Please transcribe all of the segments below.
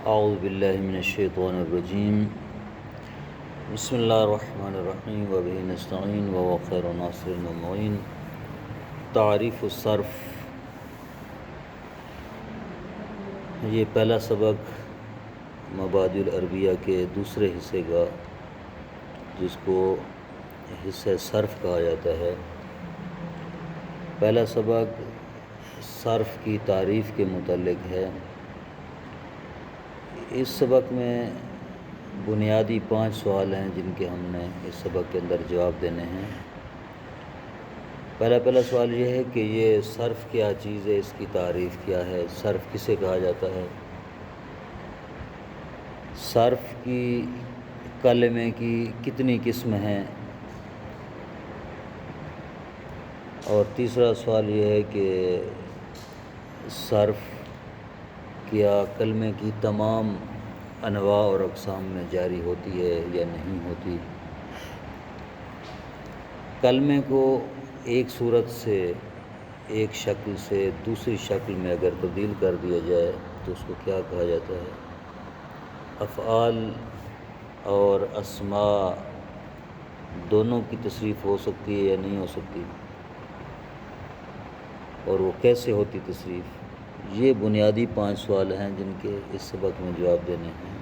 اعوذ باللہ من الشیطان الرجیم بسم اللہ الرحمن الرحیم وبہ نستعین وهو خیر ناصر و معین۔ تعریف الصرف، یہ پہلا سبق مبادئ العربیہ کے دوسرے حصے کا، جس کو حصہ صرف کہا جاتا ہے۔ پہلا سبق صرف کی تعریف کے متعلق ہے۔ اس سبق میں بنیادی 5 سوال ہیں جن کے ہم نے اس سبق کے اندر جواب دینے ہیں۔ پہلا سوال یہ ہے کہ یہ صرف کیا چیز ہے، اس کی تعریف کیا ہے، صرف کسے کہا جاتا ہے، صرف کی کلمے کی کتنی قسم ہیں، اور تیسرا سوال یہ ہے کہ صرف کیا کلمے کی تمام انواع اور اقسام میں جاری ہوتی ہے یا نہیں ہوتی۔ کلمے کو ایک صورت سے، ایک شکل سے دوسری شکل میں اگر تبدیل کر دیا جائے تو اس کو کیا کہا جاتا ہے۔ افعال اور اسماء دونوں کی تصریف ہو سکتی ہے یا نہیں ہو سکتی، اور وہ کیسے ہوتی تصریف۔ یہ بنیادی 5 سوال ہیں جن کے اس سبق میں جواب دینے ہیں۔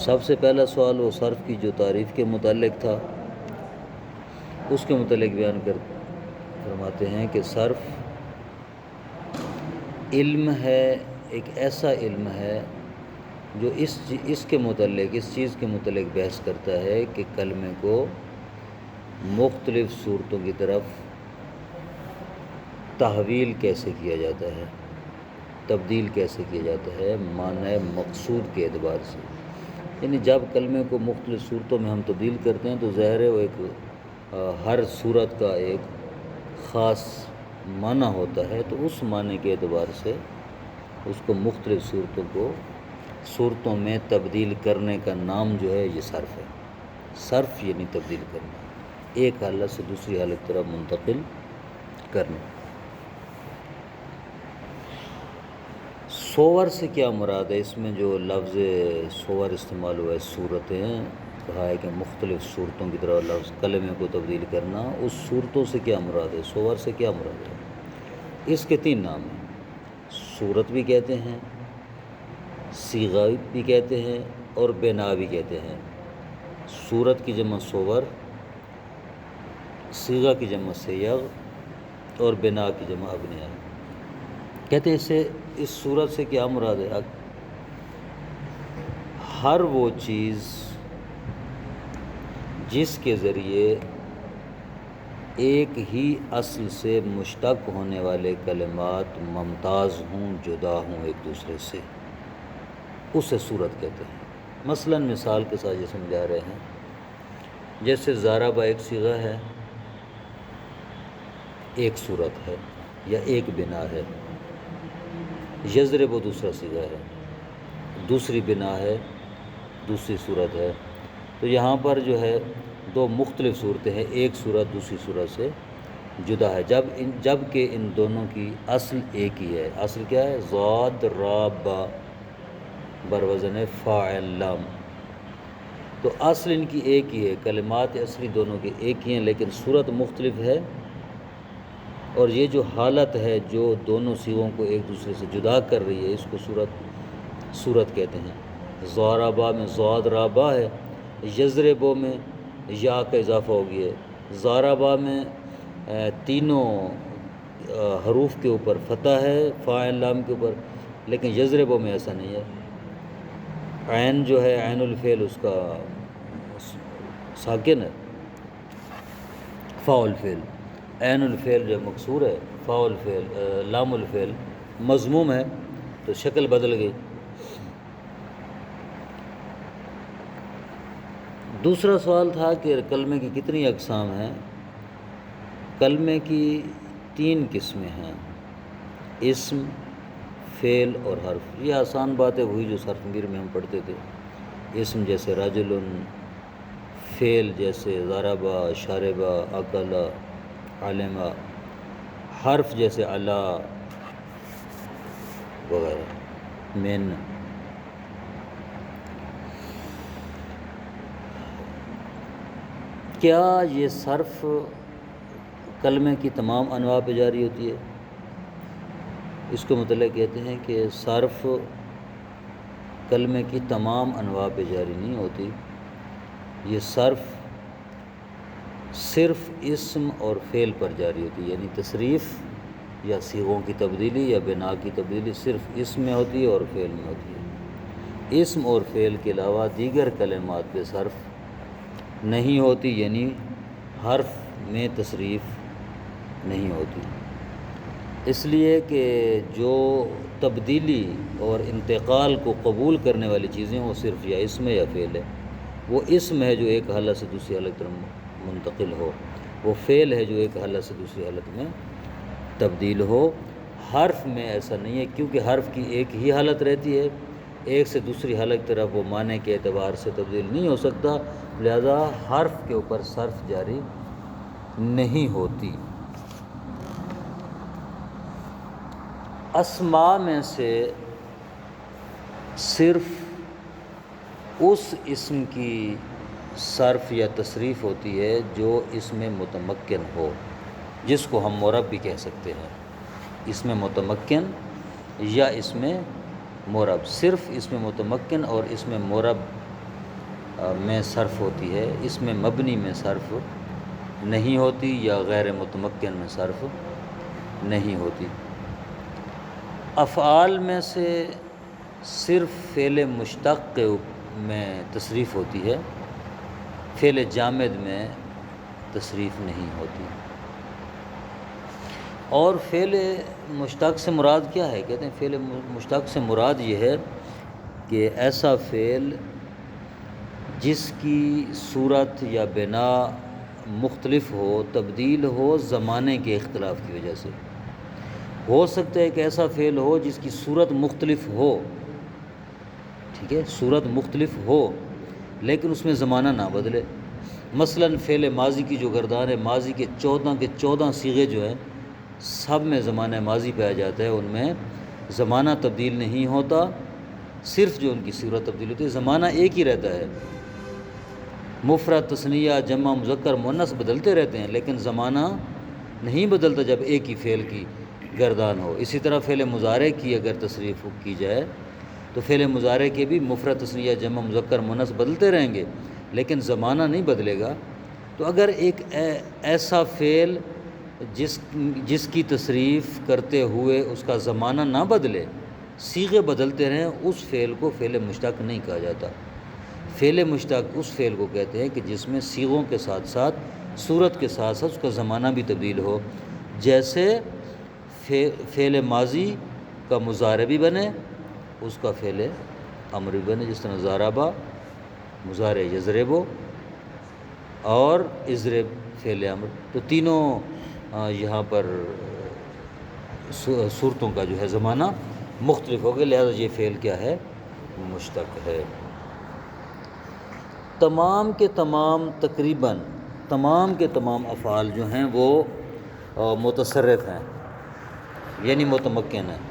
سب سے پہلا سوال وہ صرف کی جو تعریف کے متعلق تھا، اس کے متعلق بیان فرماتے ہیں کہ صرف علم ہے، ایک ایسا علم ہے جو اس کے متعلق، اس چیز کے متعلق بحث کرتا ہے کہ کلمے کو مختلف صورتوں کی طرف تحویل کیسے کیا جاتا ہے، تبدیل کیسے کیا جاتا ہے معنی مقصود کے اعتبار سے۔ یعنی جب کلمے کو مختلف صورتوں میں ہم تبدیل کرتے ہیں تو ظاہر ہے وہ ایک ہر صورت کا ایک خاص معنی ہوتا ہے، تو اس معنی کے اعتبار سے اس کو مختلف صورتوں میں تبدیل کرنے کا نام جو ہے یہ صرف ہے۔ صرف یعنی تبدیل کرنا، ایک حالت سے دوسری حالت کی طرف منتقل کرنا۔ صور سے کیا مراد ہے؟ اس میں جو لفظ صور استعمال ہوا ہے، صورتیں، کہا ہے کہ مختلف صورتوں کی طرح لفظ کلمے کو تبدیل کرنا، اس صورتوں سے کیا مراد ہے، صور سے کیا مراد ہے؟ اس کے 3 نام ہیں۔ صورت بھی کہتے ہیں، صیغہ بھی کہتے ہیں، اور بنا بھی کہتے ہیں۔ صورت کی جمع صور، صیغہ کی جمع صیغ، اور بنا کی جمع ابنیہ۔ کہتے ہیں اس صورت سے کیا مراد ہے؟ ہر وہ چیز جس کے ذریعے ایک ہی اصل سے مشتق ہونے والے کلمات ممتاز ہوں، جدا ہوں ایک دوسرے سے، اسے صورت کہتے ہیں۔ مثلا مثال کے ساتھ یہ سمجھا رہے ہیں، جیسے ضرب ایک صیغہ ہے، ایک صورت ہے یا ایک بنا ہے، یضرب دوسرا صیغہ ہے، دوسری بنا ہے، دوسری صورت ہے۔ تو یہاں پر جو ہے 2 مختلف صورتیں ہیں، ایک صورت دوسری صورت سے جدا ہے، جب کہ ان دونوں کی اصل ایک ہی ہے۔ اصل کیا ہے؟ ضاد را با بروزن فاعل لام۔ تو اصل ان کی ایک ہی ہے، کلمات اصلی دونوں کی ایک ہی ہیں، لیکن صورت مختلف ہے، اور یہ جو حالت ہے جو دونوں صیغوں کو ایک دوسرے سے جدا کر رہی ہے، اس کو صورت کہتے ہیں۔ ضاربہ میں ضاد رابہ ہے، یضربو میں یا کا اضافہ ہو گیا ہے، ضاربہ میں تینوں حروف کے اوپر فتح ہے، فاعل لام کے اوپر، لیکن یضربو میں ایسا نہیں ہے۔ عین جو ہے، عین الفعل اس کا ساکن ہے، فاء الفعل، عین الفعل جو مکسور ہے، فاء الفعل، لام الفعل مضموم ہے، تو شکل بدل گئی۔ دوسرا سوال تھا کہ کلمے کی کتنی اقسام ہیں۔ کلمے کی 3 قسمیں ہیں، اسم، فعل اور حرف۔ یہ آسان باتیں ہوئی جو صرف میر میں ہم پڑھتے تھے۔ اسم جیسے رجل، فعل جیسے ضربہ، شربہ، اکل، علم، حرف جیسے علا وغیرہ، من، کیا یہ صرف کلمے کی تمام انواع پہ جاری ہوتی ہے؟ اس کو متعلق کہتے ہیں کہ صرف کلمے کی تمام انواع پہ جاری نہیں ہوتی، یہ صرف اسم اور فعل پر جاری ہوتی ہے، یعنی تصریف یا صیغوں کی تبدیلی یا بنا کی تبدیلی صرف اسم میں ہوتی ہے اور فعل میں ہوتی ہے۔ اسم اور فعل کے علاوہ دیگر کلمات پہ صرف نہیں ہوتی، یعنی حرف میں تصریف نہیں ہوتی، اس لیے کہ جو تبدیلی اور انتقال کو قبول کرنے والی چیزیں وہ صرف یا اسم ہے یا فعل ہے۔ وہ اسم ہے جو ایک حالت سے دوسری حالت طرف منتقل ہو، وہ فعل ہے جو ایک حالت سے دوسری حالت میں تبدیل ہو۔ حرف میں ایسا نہیں ہے، کیونکہ حرف کی ایک ہی حالت رہتی ہے، ایک سے دوسری حالت کی طرف وہ معنی کے اعتبار سے تبدیل نہیں ہو سکتا، لہذا حرف کے اوپر صرف جاری نہیں ہوتی۔ اسماء میں سے صرف اس اسم کی صرف یا تصریف ہوتی ہے جو اس میں متمکن ہو، جس کو ہم مرب بھی کہہ سکتے ہیں، اس میں متمکن یا اس میں مرب۔ صرف اس میں متمکن اور اس میں مرب میں صرف ہوتی ہے، اس میں مبنی میں صرف نہیں ہوتی یا غیر متمکن میں صرف نہیں ہوتی۔ افعال میں سے صرف فعل مشتق میں تصریف ہوتی ہے، فعل جامد میں تصریف نہیں ہوتی۔ اور فعل مشتق سے مراد کیا ہے؟ کہتے ہیں فعل مشتق سے مراد یہ ہے کہ ایسا فعل جس کی صورت یا بنا مختلف ہو، تبدیل ہو زمانے کے اختلاف کی وجہ سے۔ ہو سکتا ہے کہ ایسا فعل ہو جس کی صورت مختلف ہو، ٹھیک ہے، صورت مختلف ہو لیکن اس میں زمانہ نہ بدلے۔ مثلا فعل ماضی کی جو گردان ہے، ماضی کے 14 صیغے جو ہیں سب میں زمانہ ماضی پایا جاتا ہے، ان میں زمانہ تبدیل نہیں ہوتا، صرف جو ان کی صورت تبدیل ہوتی ہے، زمانہ ایک ہی رہتا ہے۔ مفرد، تثنیہ، جمع، مذکر، مؤنث بدلتے رہتے ہیں لیکن زمانہ نہیں بدلتا جب ایک ہی فعل کی گردان ہو۔ اسی طرح فعل مضارع کی اگر تصریف کی جائے تو فعل مضارع کے بھی مفرد، تثنیہ، جمع، مذکر، مؤنث بدلتے رہیں گے لیکن زمانہ نہیں بدلے گا۔ تو اگر ایک ایسا فعل جس کی تصریف کرتے ہوئے اس کا زمانہ نہ بدلے، صیغے بدلتے رہیں، اس فعل کو فعل مشتق نہیں کہا جاتا۔ فعل مشتق اس فعل کو کہتے ہیں کہ جس میں صیغوں کے ساتھ ساتھ، صورت کے ساتھ ساتھ اس کا زمانہ بھی تبدیل ہو، جیسے فعل ماضی کا مضارع بھی بنے، اس کا فعل امر بھی بنے، جس طرح ضربہ مضارع یضربو اور اضرب فعل امر۔ تو تینوں یہاں پر صورتوں کا جو ہے زمانہ مختلف ہو گیا، لہذا یہ فعل کیا ہے؟ مشتق ہے۔ تمام کے تمام، تقریباً تمام کے تمام افعال جو ہیں وہ متصرف ہیں، یعنی متمکن ہیں۔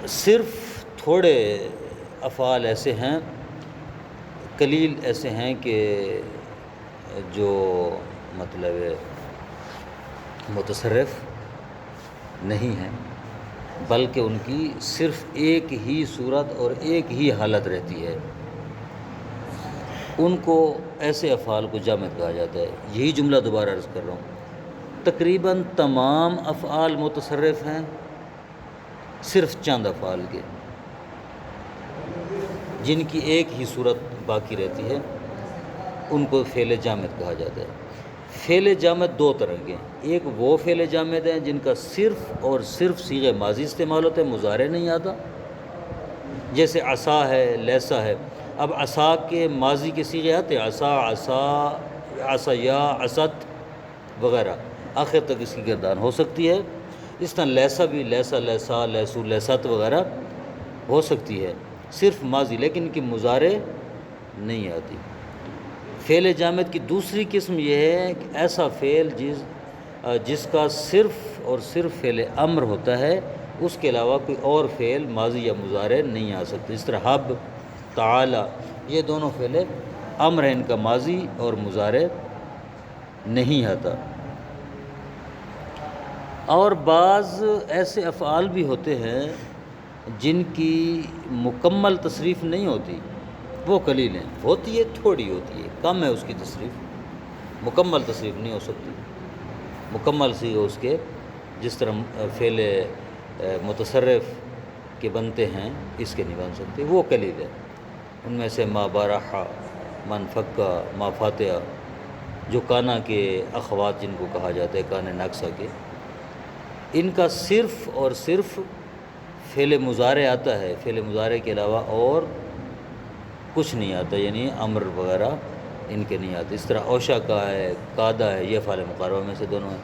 صرف تھوڑے افعال ایسے ہیں، قلیل ایسے ہیں کہ جو مطلب متصرف نہیں ہیں، بلکہ ان کی صرف ایک ہی صورت اور ایک ہی حالت رہتی ہے، ان کو ایسے افعال کو جامد کہا جاتا ہے۔ یہی جملہ دوبارہ عرض کر رہا ہوں، تقریباً تمام افعال متصرف ہیں صرف چند افعال کے، جن کی ایک ہی صورت باقی رہتی ہے، ان کو فعل جامد کہا جاتا ہے۔ فعل جامد دو طرح کے ہیں، ایک وہ فعل جامد ہیں جن کا صرف اور صرف صیغہ ماضی استعمال ہوتا ہے، مضارع نہیں آتا، جیسے عصا ہے، لیسا ہے۔ اب عصا کے ماضی کے صیغے آتے ہیں، عصا، عصا، عصیا، عصت وغیرہ، آخر تک اس کی گردان ہو سکتی ہے۔ اس طرح لیسا بھی، لیسا، لیسا، لیسو، لیست وغیرہ ہو سکتی ہے، صرف ماضی، لیکن ان کی مضارع نہیں آتی۔ فعل جامد کی دوسری قسم یہ ہے کہ ایسا فعل جس کا صرف اور صرف فعل امر ہوتا ہے، اس کے علاوہ کوئی اور فعل ماضی یا مضارع نہیں آ سکتے، اس طرح حب، تعالی، یہ دونوں فعل امر ہے ان کا ماضی اور مضارع نہیں آتا۔ اور بعض ایسے افعال بھی ہوتے ہیں جن کی مکمل تصریف نہیں ہوتی، وہ قلیل ہیں، ہوتی ہے تھوڑی ہوتی ہے، کم ہے اس کی تصریف، مکمل تصریف نہیں ہو سکتی، مکمل سی اس کے جس طرح فعل متصرف کے بنتے ہیں اس کے نہیں بن سکتے، وہ قلیل ہے۔ ان میں سے ما بارحا، من فکا، ما فاتحہ، جو کانا کے اخوات جن کو کہا جاتا ہے، کان ناقصہ کے، ان کا صرف اور صرف فعل مضارع آتا ہے، فعل مضارع کے علاوہ اور کچھ نہیں آتا، یعنی امر وغیرہ ان کے نہیں آتے۔ اس طرح اوشا کا ہے، قادہ ہے، یہ فعل مقاربہ میں سے دونوں ہیں،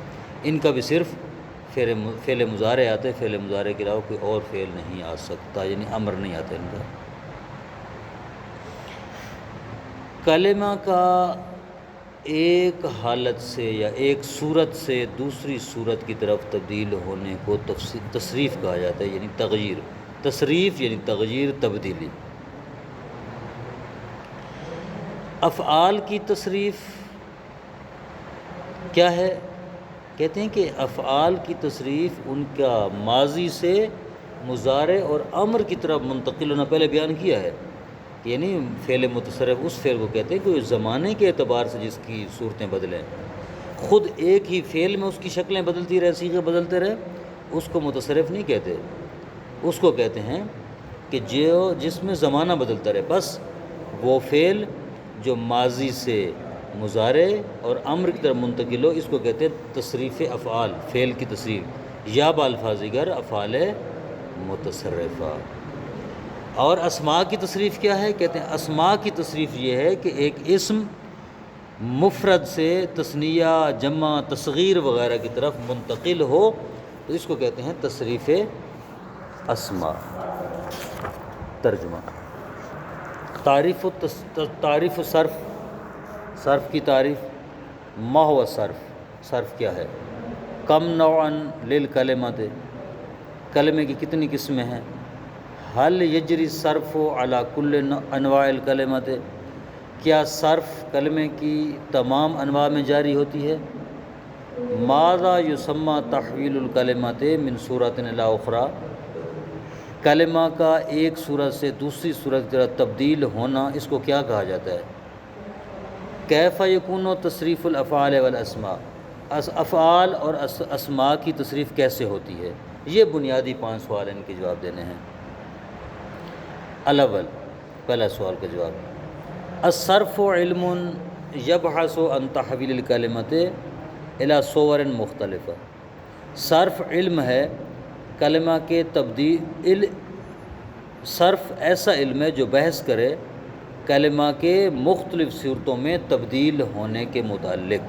ان کا بھی صرف فعل مضارع آتا ہے، فعل مضارع کے علاوہ کوئی اور فعل نہیں آ سکتا، یعنی امر نہیں آتا ان کا۔ کلمہ کا ایک حالت سے یا ایک صورت سے دوسری صورت کی طرف تبدیل ہونے کو تصریف کہا جاتا ہے، یعنی تغییر۔ تصریف یعنی تغییر، تبدیلی۔ افعال کی تصریف کیا ہے؟ کہتے ہیں کہ افعال کی تصریف ان کا ماضی سے مضارع اور امر کی طرف منتقل ہونا، پہلے بیان کیا ہے، یعنی فعل متصرف اس فعل کو کہتے ہیں کہ زمانے کے اعتبار سے جس کی صورتیں بدلیں، خود ایک ہی فعل میں اس کی شکلیں بدلتی رہے، صیغے بدلتے رہے، اس کو متصرف نہیں کہتے، اس کو کہتے ہیں کہ جس میں زمانہ بدلتا رہے، بس وہ فعل جو ماضی سے مضارع اور امر کی طرف منتقل ہو، اس کو کہتے ہیں تصریف افعال، فعل کی تصریف، یا بالفاظ دیگر افعال متصرفہ۔ اور اسماء کی تصریف کیا ہے؟ کہتے ہیں اسماء کی تصریف یہ ہے کہ ایک اسم مفرد سے تثنیہ، جمع، تصغیر وغیرہ کی طرف منتقل ہو تو اس کو کہتے ہیں تصریف اسماء۔ ترجمہ: تعریف صرف، صرف کی تعریف۔ ما هو صرف، صرف کیا ہے؟ کم نوعا للکلمات، کلمے کی کتنی قسمیں ہیں؟ حل یجری الصرف علی کل انواع الکلمات، کیا صرف کلمے کی تمام انواع میں جاری ہوتی ہے؟ ماذا یسمى تحویل الکلمات من صورت الی اخری، کلمہ کا ایک صورت سے دوسری صورت کی طرف تبدیل ہونا اس کو کیا کہا جاتا ہے؟ کیف یکون تصریف الافعال والاسماء، افعال اور اسماء کی تصریف کیسے ہوتی ہے؟ یہ بنیادی 5 سوال ان کے جواب دینے ہیں۔ الاول، پہلا سوال کا جواب، الصرف علم یبحث عن تحویل الکلمات الی صور مختلفہ، صرف علم ہے کلمہ کے تبدیل، صرف ایسا علم ہے جو بحث کرے کلمہ کے مختلف صورتوں میں تبدیل ہونے کے متعلق،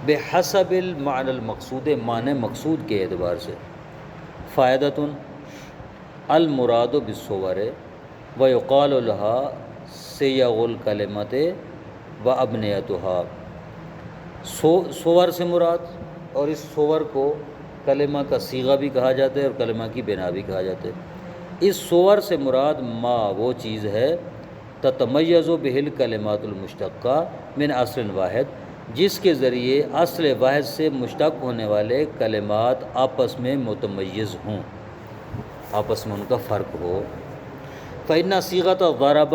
بحسب المعنی المقصود، معنی مقصود کے اعتبار سے۔ فائدۃ، المراد بالصور ویقال لها صیغ الکلمات وابنیتها، صور سے مراد، اور اس صور کو کلمہ کا صیغہ بھی کہا جاتا ہے اور کلمہ کی بنا بھی کہا جاتا ہے۔ اس صور سے مراد ما وہ چیز ہے تتمیز بہ الکلمات المشتقہ من اصل واحد، جس کے ذریعے اصل واحد سے مشتق ہونے والے کلمات آپس میں متمیز ہوں، آپس میں ان کا فرق ہو۔ فإن صیغۃ ضرب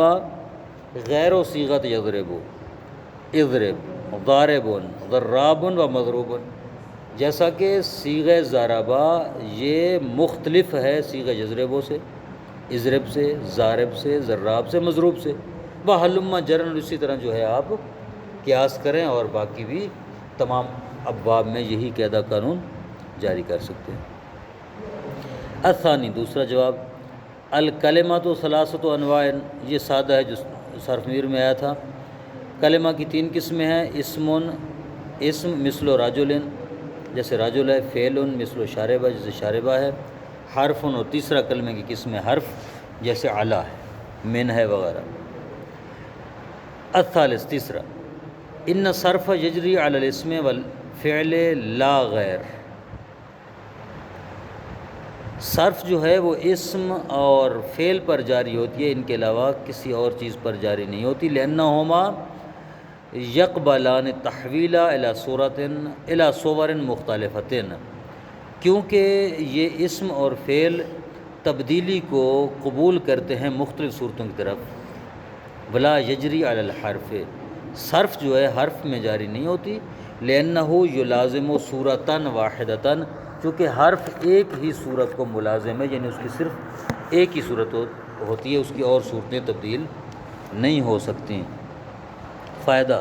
غیر صیغۃ یضرب، اضرب، ضارب، ضراب و مضروب، جیسا کہ صیغہ ضربہ یہ مختلف ہے صیغہ یضرب سے، اضرب سے، ضارب سے، ضراب سے، مضروب سے، وہلم جرا، اسی طرح جو ہے آپ قیاس کریں اور باقی بھی تمام ابواب میں یہی قاعدہ قانون جاری کر سکتے ہیں۔ الثانی، دوسرا جواب، الکلمات ثلاثۃ انواع، یہ سادہ ہے جو صرف میر میں آیا تھا۔ کلمہ کی 3 قسمیں ہیں، اسم مثل رجل، جیسے رجل ہے، فعل مثل شاربہ، جیسے شاربہ ہے، حرف، اور تیسرا کلمے کی قسم ہے حرف، جیسے علی ہے، من ہے وغیرہ۔ الثالث، تیسرا، ان صرف یجری علی الاسم والفعل لا غیر، صرف جو ہے وہ اسم اور فعل پر جاری ہوتی ہے، ان کے علاوہ کسی اور چیز پر جاری نہیں ہوتی۔ لأنہما یقبلان تحویل الی صورت الی صور مختلفۃ، کیونکہ یہ اسم اور فعل تبدیلی کو قبول کرتے ہیں مختلف صورتوں کی طرف۔ ولا یجری علی الحرف، صرف جو ہے حرف میں جاری نہیں ہوتی۔ لأنہ یلازم صورتا واحدۃ، چونکہ حرف ایک ہی صورت کو ملازم ہے، یعنی اس کی صرف ایک ہی صورت ہوتی ہے، اس کی اور صورتیں تبدیل نہیں ہو سکتی۔ فائدہ: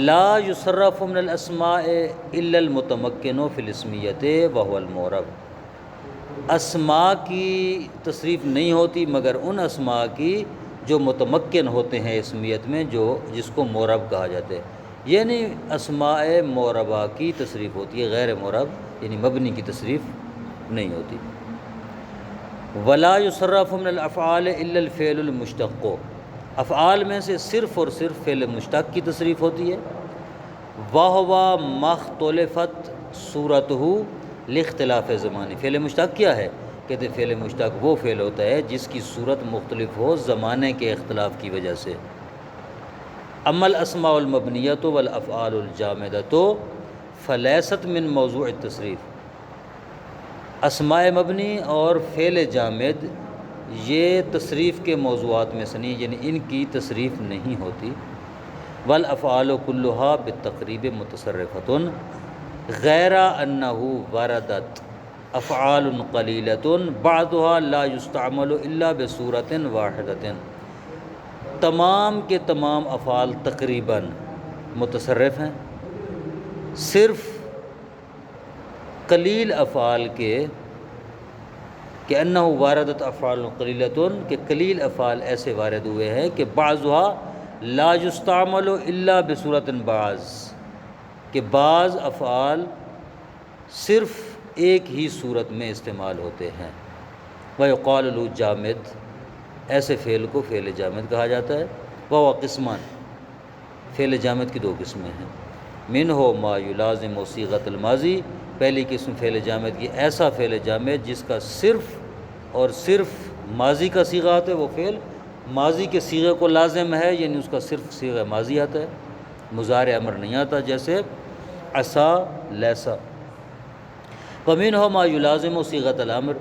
لا یصرف من الاسماء الا المتمکن فی الاسمیۃ وهو المعرب، اسماء کی تصریف نہیں ہوتی مگر ان اسماء کی جو متمکن ہوتے ہیں اسمیت میں، جس کو معرب کہا جاتا ہے، یعنی اسماء معربہ کی تصریف ہوتی ہے، غیر معرب یعنی مبنی کی تصریف نہیں ہوتی۔ ولا یصرف من الافعال الا الفعل المشتق، افعال میں سے صرف اور صرف فعل مشتق کی تصریف ہوتی ہے۔ وَهُوَ مَا اخْتُلِفَتْ صُورَتُهُ لاختلاف زمانی، فعل مشتق کیا ہے؟ کہتے ہیں فعل مشتق وہ فعل ہوتا ہے جس کی صورت مختلف ہو زمانے کے اختلاف کی وجہ سے۔ اما الاسماء المبنیۃ والافعال الجامدۃ فلیست من موضوع التصریف، اسماء مبنی اور فعل جامد یہ تصریف کے موضوعات میں سے نہیں، یعنی ان کی تصریف نہیں ہوتی۔ والافعال کلھا بالتقریب متصرفۃ غیر انہ وردت افعال قلیلۃ بعضها لا یستعمل الا بصورۃ واحدۃ، تمام کے تمام افعال تقریباً متصرف ہیں، صرف قلیل افعال کے کہ انہ واردت افعال قلیلۃ، کہ قلیل افعال ایسے وارد ہوئے ہیں کہ بعضها لا یستعمل الا بصورۃ، کہ بعض افعال صرف ایک ہی صورت میں استعمال ہوتے ہیں۔ ویقال له جامد، ایسے فعل کو فعل جامد کہا جاتا ہے۔ وهو قسمان، فعل جامد کی دو قسمیں ہیں۔ منہ ما یلازم صیغۃ الماضی، پہلی قسم فعل جامد کی ایسا فعل جامد جس کا صرف اور صرف ماضی کا صیغہ آتا ہے، وہ فعل ماضی کے صیغے کو لازم ہے، یعنی اس کا صرف صیغہ ماضی آتا ہے، مضارع امر نہیں آتا، جیسے عصا لیسا۔ ومنہ ما یلازم صیغۃ الامر،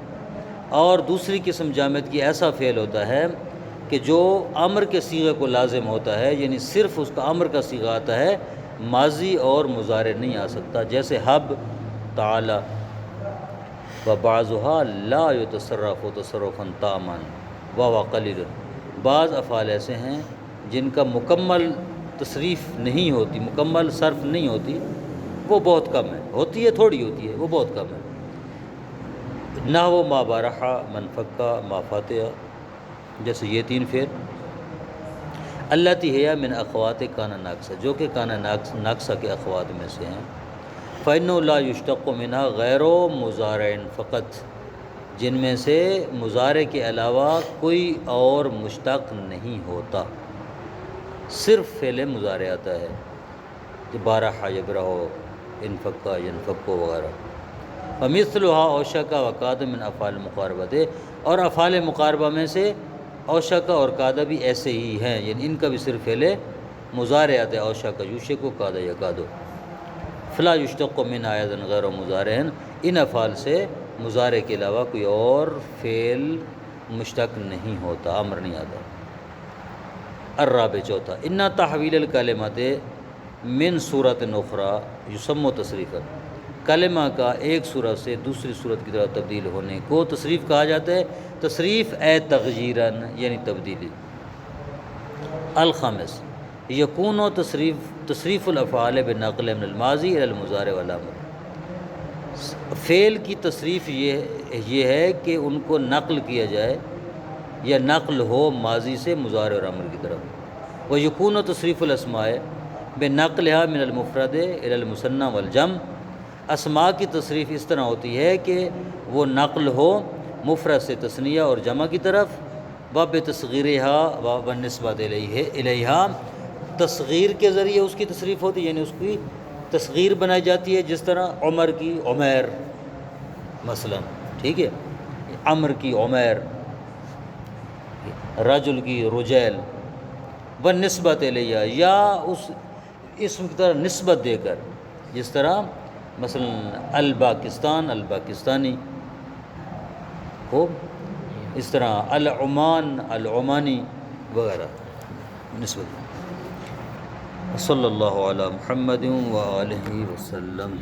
اور دوسری قسم جامد کی ایسا فعل ہوتا ہے کہ جو امر کے صیغے کو لازم ہوتا ہے، یعنی صرف اس کا امر کا صیغہ آتا ہے، ماضی اور مضارع نہیں آ سکتا، جیسے حب، تعالی۔ وبعضها لا یتصرف تصرفا تاما وهو قلیل، بعض افعال ایسے ہیں جن کا مکمل تصریف نہیں ہوتی، مکمل صرف نہیں ہوتی، وہ بہت کم ہے، ہوتی ہے تھوڑی ہوتی ہے، وہ بہت کم ہے۔ نحو ما بارحا من فکا ما فاتحہ، جیسے یہ تین فعل۔ التی ہے من اخوات کان ناقصہ، جو کہ کان ناقصہ کے اخوات میں سے ہیں۔ فإنه لا يشتق منها غیر مضارع فقط، جن میں سے مضارع کے علاوہ کوئی اور مشتق نہیں ہوتا، صرف فعل مضارع آتا ہے، کہ بارحا یبرح، انفکا ینفکو وغیرہ۔ ومثلها اوشک وکاد من افعال المقاربۃ، اور افعال مقاربہ میں سے اوشک اور کاد بھی ایسے ہی ہیں، یعنی ان کا بھی صرف فعل مضارع آتا ہے، اوشک یوشک کاد یکاد۔ فلا یشتق من ایضا غیر مضارع، ان افعال سے مضارع کے علاوہ کوئی اور فعل مشتق نہیں ہوتا، امر نہیں آتا۔ الرابع، چوتھا، ان تحویل الکلمات من صورت اخری یسمى تصریفا، کلمہ کا ایک صورت سے دوسری صورت کی طرف تبدیل ہونے کو تصریف کہا جاتا ہے۔ تصریف اے تغییراً، یعنی تبدیلی۔ الخامس، یکون تصریف الافعال بالنقل من الماضی الی المضارع والامر، فعل کی تصریف یہ ہے کہ ان کو نقل کیا جائے یا نقل ہو ماضی سے مضارع اور امر کی طرف۔ ویکون تصریف الاسماء بنقلها من المفرد الی المثنى والجمع، اسماء کی تصریف اس طرح ہوتی ہے کہ وہ نقل ہو مفرد سے تثنیہ اور جمع کی طرف، وبتصغیرها وبالنسبۃ الیہا، تصغیر کے ذریعے اس کی تصریف ہوتی ہے، یعنی اس کی تصغیر بنائی جاتی ہے، جس طرح عمر کی عمیر مثلا، ٹھیک ہے، عمر کی عمیر، رجل کی رجیل، و نسبت الیہ، یا اس اسم کی طرح نسبت دے کر، جس طرح مثلا الپاکستان الپاکستانی ہو، اس طرح العمان العمانی وغیرہ نسبت۔ صلی اللہ علی محمد و آلہ وسلم۔